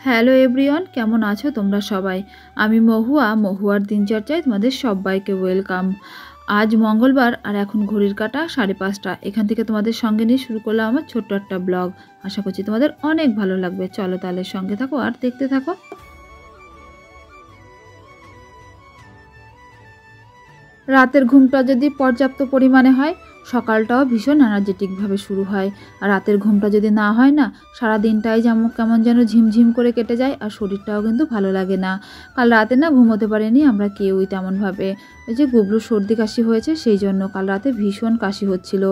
Hello everyone, কেমন আছো তোমরা সবাই? আমি মহুয়ার দিনচর্চায় তোমাদের সবাইকে ওয়েলকাম। আজ মঙ্গলবার আর এখন ঘড়ির কাঁটা 5:30। এখান থেকে তোমাদের সঙ্গে নিয়ে শুরু করলাম আমার ছোট্ট একটা ব্লগ। আশা করছি তোমাদের অনেক ভালো লাগবে। চলো তাহলে সঙ্গে থাকো আর দেখতে থাকো। রাতের ঘুমটা যদি পর্যাপ্ত পরিমাণে হয়, সকালটাও ভীষণ এনার্জেটিকভাবে শুরু হয়। আর রাতের ঘুমটা যদি না হয় না, সারা দিনটাই যেমন কেমন যেন ঝিমঝিম করে কেটে যায় আর শরীরটাও কিন্তু ভালো লাগে না। কাল রাতে না ঘুমোতে পারিনি আমরা কেউই তেমনভাবে। ওই যে গুবলুর সর্দি কাশি হয়েছে, সেই জন্য কাল রাতে ভীষণ কাশি হচ্ছিল,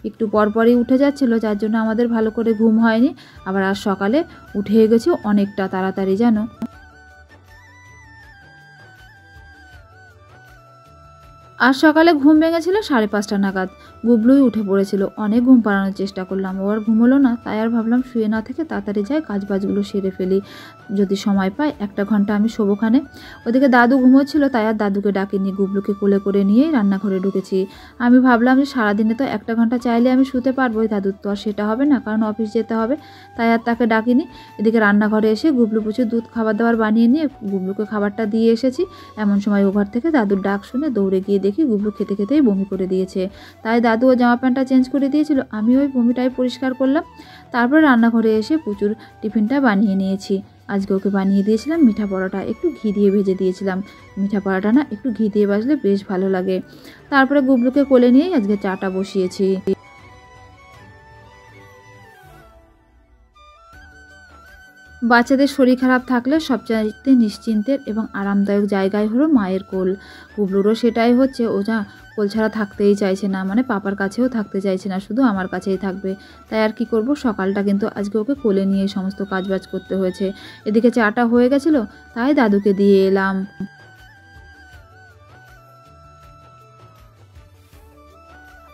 একটু পরপরই উঠে যাচ্ছিলো, যার জন্য আমাদের ভালো করে ঘুম হয়নি। আবার আজ সকালে উঠে গেছি অনেকটা তাড়াতাড়ি জানো। আজ সকালে ঘুম ভেঙেছিল 5:30 নাগাদ। গুবলুই উঠে পড়েছিল। অনেক ঘুম পাড়ানোর চেষ্টা করলাম, ও আর ঘুমোলো না। তাই আর ভাবলাম শুয়ে না থেকে তাড়াতাড়ি যাই, কাজবাজগুলো সেরে ফেলি। যদি সময় পাই 1 ঘন্টা আমি শোবোখানে। ওদিকে দাদু ঘুমোচ্ছিল, তাই আর দাদুকে ডাকিনি, গুবলুকে কোলে করে নিয়েই রান্নাঘরে ঢুকেছি। আমি ভাবলাম যে সারাদিনে তো 1 ঘন্টা চাইলে আমি শুতে পারবোই, দাদুর তো আর সেটা হবে না, কারণ অফিস যেতে হবে। তাই আর তাকে ডাকিনি। এদিকে রান্নাঘরে এসে গুবলু প্রচুর দুধ খাবার দাবার বানিয়ে নিয়ে গুবলুকে খাবারটা দিয়ে এসেছি। এমন সময় ও ঘর থেকে দাদুর ডাক শুনে দৌড়ে গিয়ে দেখি গুবলু খেতে খেতেই বমি করে দিয়েছে। তাই দাদু ও জামা প্যান্টটা চেঞ্জ করে দিয়েছিল, আমি ওই বমিটাই পরিষ্কার করলাম। তারপর রান্নাঘরে এসে পুচুর টিফিনটা বানিয়ে নিয়েছি। আজকে ওকে বানিয়ে দিয়েছিলাম মিঠা পরোটা, একটু ঘি দিয়ে ভেজে দিয়েছিলাম। মিঠা পরোটা না একটু ঘি দিয়ে ভাজলে বেশ ভালো লাগে। তারপরে গুবলুকে কোলে নিয়েই আজকে চাটা বসিয়েছি। বাচ্চাদের শরীর খারাপ থাকলে সবচাইতে নিশ্চিন্তের এবং আরামদায়ক জায়গায় হলো মায়ের কোল। গুবলুরও সেটাই হচ্ছে, ও যা কোল ছাড়া থাকতেই চাইছে না, মানে পাপার কাছেও থাকতে চাইছে না, শুধু আমার কাছেই থাকবে। তাই আর কি করব, সকালটা কিন্তু আজকে ওকে কোলে নিয়ে সমস্ত কাজবাজ করতে হয়েছে। এদিকে চাটা হয়ে গেছিলো, তাই দাদুকে দিয়ে এলাম।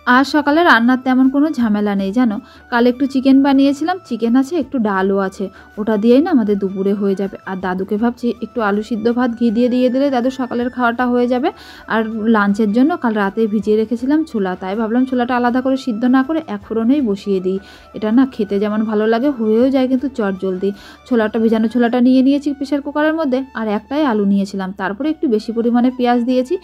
আজ সকালে রান্নার তেমন কোনো ঝামেলা নেই জানো। কাল একটু চিকেন বানিয়েছিলাম, চিকেন আছে, একটু ডালও আছে। ওটা দিয়েই না আমাদের দুপুরে হয়ে যাবে। আর দাদুকে ভাবছি একটু আলু সিদ্ধ ভাত ঘি দিয়ে দিলে দাদু সকালের খাওয়াটা হয়ে যাবে। আর লাঞ্চের জন্য কাল রাতে ভিজিয়ে রেখেছিলাম ছোলা, তাই ভাবলাম ছোলাটা আলাদা করে সিদ্ধ না করে এক ফোড়নেই বসিয়ে দিই। এটা না খেতে যেমন ভালো লাগে, হয়েও যায় কিন্তু চটজলদি। ভিজানো ছোলাটা নিয়ে নিয়েছি প্রেশার কুকারের মধ্যে, আর একটাই আলু নিয়েছিলাম। তারপরে একটু বেশি পরিমাণে পেঁয়াজ দিয়েছি,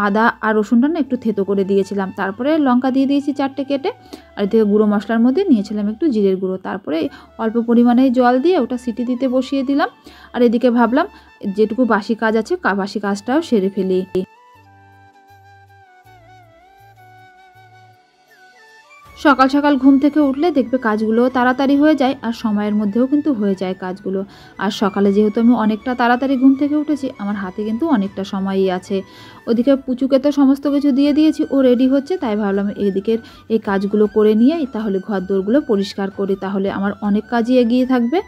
আদা আর রসুনটা না একটু থেতো করে দিয়েছিলাম। তারপরে লঙ্কা দিয়ে দিয়েছি 4টে কেটে। আর এদিকে গুঁড়ো মশলার মধ্যে নিয়েছিলাম একটু জিরের গুঁড়ো। তারপরে অল্প পরিমাণে জল দিয়ে ওটা সিটি দিতে বসিয়ে দিলাম। আর এদিকে ভাবলাম যেটুকু বাসি কাজ আছে বাসি কাজটাও সেরে ফেলি। সকাল সকাল ঘুম থেকে উঠলে দেখবে কাজগুলোও তাড়াতাড়ি হয়ে যায়, আর সময়ের মধ্যেও কিন্তু হয়ে যায় কাজগুলো। আর সকালে যেহেতু আমি অনেকটা তাড়াতাড়ি ঘুম থেকে উঠেছি, আমার হাতে কিন্তু অনেকটা সময়ই আছে। ওদিকে পুচুকে তো সমস্ত কিছু দিয়ে দিয়েছি, ও রেডি হচ্ছে। তাই ভাবলাম এদিকের এই কাজগুলো করে নিয়েই তাহলে ঘর দোরগুলো পরিষ্কার করি, তাহলে আমার অনেক কাজই এগিয়ে থাকবে।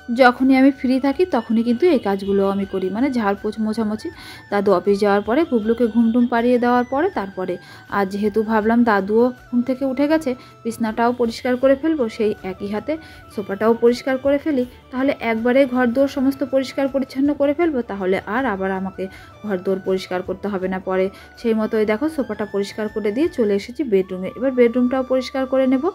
যখনই আমি ফ্রি থাকি তখনই কিন্তু এই কাজগুলো আমি করি, মানে ঝাড়পোছ মোছামুছি। দাদু অফিস যাওয়ার পরে গুবলুকে ঘুম টুম পাড়িয়ে দেওয়ার পরে তারপরে আর যেহেতু ভাবলাম দাদুও ঘুম থেকে উঠে গেছে, বিছনাটাও পরিষ্কার করে ফেলবো, সেই একই হাতে সোফাটাও পরিষ্কার করে ফেলি। তাহলে একবারে ঘর দোর সমস্ত পরিষ্কার পরিচ্ছন্ন করে ফেলবো, তাহলে আর আবার আমাকে ঘর দোর পরিষ্কার করতে হবে না পরে। সেই মতোই দেখো সোফাটা পরিষ্কার করে দিয়ে চলে এসেছি বেডরুমে। এবার বেডরুমটাও পরিষ্কার করে নেব।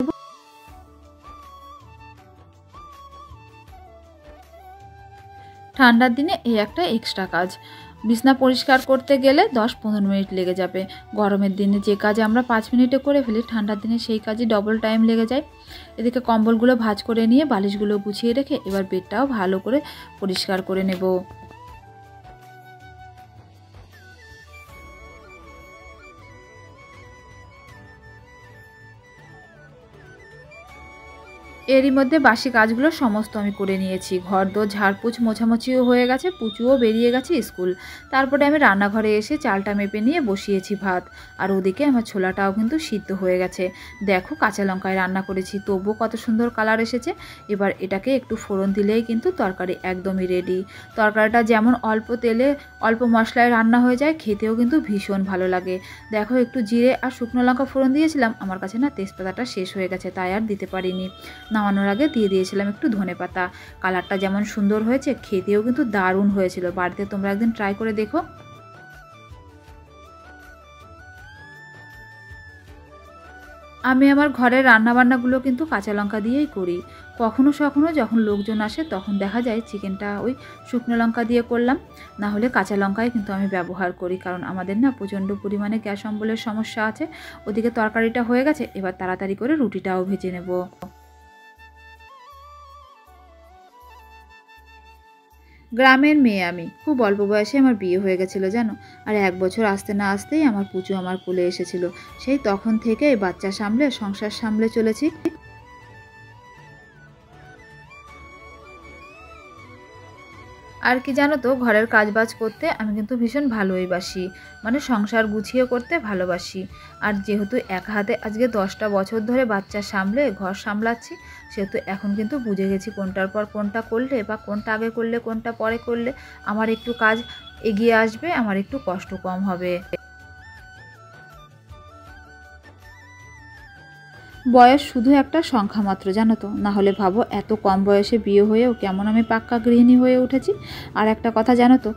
ঠান্ডার দিনে এই একটা এক্সট্রা কাজ, বিছনা পরিষ্কার করতে গেলে 10-15 মিনিট লেগে যাবে। গরমের দিনে যে কাজ আমরা 5 মিনিটে করে ফেলি, ঠান্ডার দিনে সেই কাজই ডবল টাইম লেগে যায়। এদিকে কম্বলগুলো ভাঁজ করে নিয়ে বালিশগুলো গুছিয়ে রেখে এবার বেডটাও ভালো করে পরিষ্কার করে নেব। এরই মধ্যে বাসি কাজগুলো সমস্ত আমি করে নিয়েছি। ঘর দোর ঝাড়পোছ মোছামুছিও হয়ে গেছে, পুচুও বেরিয়ে গেছে স্কুল। তারপরে আমি রান্নাঘরে এসে চালটা মেপে নিয়ে বসিয়েছি ভাত। আর ওদিকে আমার ছোলাটাও কিন্তু সিদ্ধ হয়ে গেছে। দেখো কাঁচা লঙ্কায় রান্না করেছি, তবুও কত সুন্দর কালার এসেছে। এবার এটাকে একটু ফোড়ন দিলেই কিন্তু তরকারি একদমই রেডি। তরকারিটা যেমন অল্প তেলে অল্প মশলায় রান্না হয়ে যায়, খেতেও কিন্তু ভীষণ ভালো লাগে। দেখো একটু জিরে আর শুকনো লঙ্কা ফোড়ন দিয়েছিলাম, আমার কাছে না তেজপাতাটা শেষ হয়ে গেছে, তাই আর দিতে পারিনি। নামানোর আগে দিয়ে দিয়েছিলাম একটু ধনেপাতা। কালারটা যেমন সুন্দর হয়েছে, খেতেও কিন্তু দারুণ হয়েছিল। বাড়িতে তোমরা একদিন ট্রাই করে দেখো। আমি আমার ঘরের রান্নাবান্নাগুলো কিন্তু কাঁচা লঙ্কা দিয়েই করি। কখনো সখনো যখন লোকজন আসে তখন দেখা যায় চিকেনটা ওই শুকনো লঙ্কা দিয়ে করলাম, না হলে কাঁচা লঙ্কাই কিন্তু আমি ব্যবহার করি। কারণ আমাদের না প্রচণ্ড পরিমাণে গ্যাস অম্বলের সমস্যা আছে। ওদিকে তরকারিটা হয়ে গেছে, এবার তাড়াতাড়ি করে রুটিটাও ভেজে নেব। গ্রামের মেয়ে আমি, খুব অল্প বয়সে আমার বিয়ে হয়ে গেছিলো জানো। আর 1 বছর আসতে না আসতেই আমার পুচু আমার কোলে এসেছিল। সেই তখন থেকে বাচ্চা সামলে সংসার সামলে চলেছি। আর কি জানো তো, ঘরের কাজবাজ করতে আমি কিন্তু ভীষণ ভালোই বাসি, মানে সংসার গুছিয়ে করতে ভালোবাসি। আর যেহেতু এক হাতে আজকে 10টা বছর ধরে বাচ্চা সামলে ঘর সামলাচ্ছি, সেহেতু এখন কিন্তু বুঝে গেছি কোনটার পর কোনটা করলে বা কোনটা আগে করলে কোনটা পরে করলে আমার একটু কাজ এগিয়ে আসবে, আমার একটু কষ্ট কম হবে। বয়স শুধু একটা সংখ্যা মাত্র জানো তো, না হলে ভাবো এত কম বয়সে বিয়ে হয়েও কেমন আমি পাক্কা গৃহিণী হয়ে উঠেছি। আর একটা কথা জানো তো,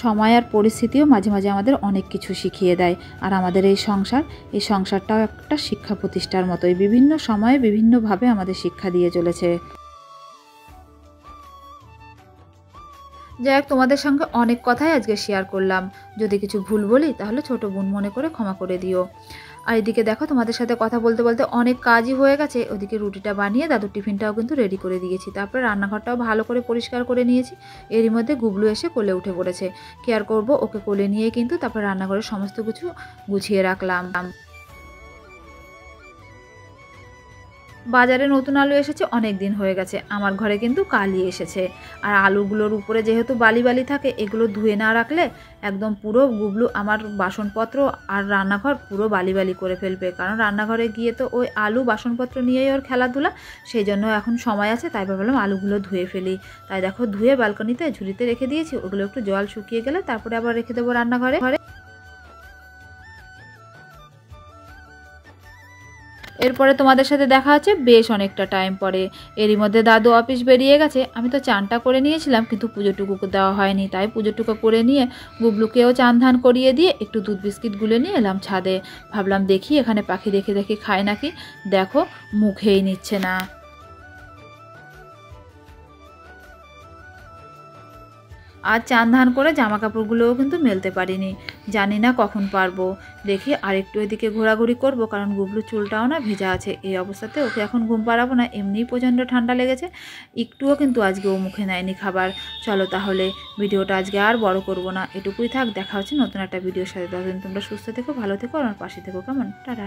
সময় আর পরিস্থিতিও মাঝে মাঝে আমাদের অনেক কিছু শিখিয়ে দেয়। আর আমাদের এই সংসারটাও একটা শিক্ষা প্রতিষ্ঠার মতোই, বিভিন্ন সময়ে বিভিন্নভাবে আমাদের শিক্ষা দিয়ে চলেছে। যাই হোক, তোমাদের সঙ্গে অনেক কথাই আজকে শেয়ার করলাম। যদি কিছু ভুল বলি তাহলে ছোট বোন মনে করে ক্ষমা করে দিও। আর এদিকে দেখো, তোমাদের সাথে কথা বলতে বলতে অনেক কাজই হয়ে গেছে। ওদিকে রুটিটা বানিয়ে দাদুর টিফিনটাও কিন্তু রেডি করে দিয়েছি। তারপরে রান্নাঘরটাও ভালো করে পরিষ্কার করে নিয়েছি। এরই মধ্যে গুবলু এসে কোলে উঠে পড়েছে। কেয়ার করব, ওকে কোলে নিয়ে কিন্তু তারপর রান্নাঘরের সমস্ত কিছু গুছিয়ে রাখলাম। বাজারে নতুন আলু এসেছে, অনেক দিন হয়ে গেছে। আমার ঘরে কিন্তু কালই এসেছে। আর আলুগুলোর উপরে যেহেতু বালি বালি থাকে, এগুলো ধুয়ে না রাখলে একদম পুরো গুবলু আমার বাসনপত্র আর রান্নাঘর পুরো বালি বালি করে ফেলবে। কারণ রান্নাঘরে গিয়ে তো ওই আলু বাসনপত্র নিয়েই ওর খেলাধুলা। সেই জন্য এখন সময় আছে, তাই ভাবলাম আলুগুলো ধুয়ে ফেলি। তাই দেখো ধুয়ে ব্যালকনিতে ঝুড়িতে রেখে দিয়েছি। ওগুলো একটু জল শুকিয়ে গেলে তারপরে আবার রেখে দেবো রান্নাঘরে। এরপরে তোমাদের সাথে দেখা হচ্ছে বেশ অনেকটা টাইম পরে। এরই মধ্যে দাদু অফিস বেরিয়ে গেছে। আমি তো চানটা করে নিয়েছিলাম, কিন্তু পুজোটুকু দেওয়া হয়নি। তাই পুজোটুকু করে নিয়ে গুবলুকেও চান ধান করিয়ে দিয়ে একটু দুধ বিস্কিট গুলে নিয়ে এলাম ছাদে। ভাবলাম দেখি এখানে পাখি দেখে দেখে খায় নাকি। দেখো, মুখেই নিচ্ছে না। আর চান ধান করে জামা কাপড়গুলোও কিন্তু মেলতে পারিনি, জানি না কখন পারবো। দেখি আর একটু এদিকে ঘোরাঘুরি করব, কারণ গুবলু চুলটাও না ভেজা আছে। এই অবস্থাতে ওকে এখন ঘুম পাড়াবো না, এমনিই প্রচণ্ড ঠান্ডা লেগেছে। একটুও কিন্তু আজকে ও মুখে নেয়নি খাবার। চলো তাহলে ভিডিওটা আজকে আর বড় করব না, এটুকুই থাক। দেখা হচ্ছে নতুন একটা ভিডিওর সাথে। ততদিন তোমরা সুস্থ থেকো, ভালো থেকো, আমার পাশে থেকো, কেমন? টাটা।